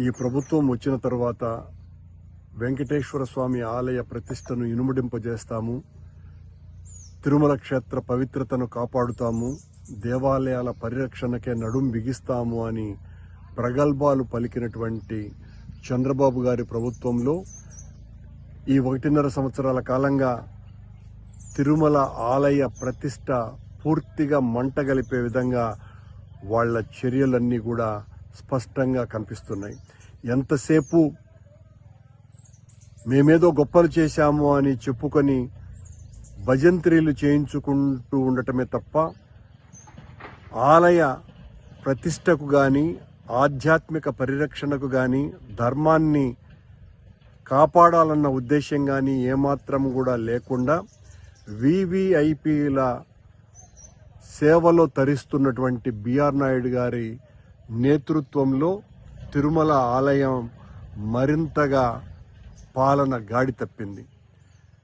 ఈ ప్రభుత్వం వచ్చిన తర్వాత వెంకటేశ్వర స్వామి ఆలయ ప్రతిష్టను ఇనుముడింపజేస్తాము, తిరుమల క్షేత్ర పవిత్రతను కాపాడుతాము, దేవాలయాల పరిరక్షణకే నడుం బిగిస్తాము అని ప్రగల్భాలు పలికినటువంటి చంద్రబాబు గారి ప్రభుత్వంలో ఈ 1.5 సంవత్సరాల కాలంగా తిరుమల ఆలయ ప్రతిష్ట పూర్తిగా మంటగలిపే విధంగా వాళ్ళ చర్యలన్నీ కూడా స్పష్టంగా కనిపిస్తున్నాయి. ఎంతసేపు మేమేదో గొప్పలు చేశాము అని చెప్పుకొని భజంత్రీలు చేయించుకుంటూ ఉండటమే తప్ప ఆలయ ప్రతిష్టకు కానీ ఆధ్యాత్మిక పరిరక్షణకు కానీ ధర్మాన్ని కాపాడాలన్న ఉద్దేశం కానీ ఏమాత్రం కూడా లేకుండా వివిఐపీల సేవలో తరిస్తున్నటువంటి బిఆర్ నాయుడు గారి నేతృత్వంలో తిరుమల ఆలయం మరింతగా పాలన గాడి తప్పింది.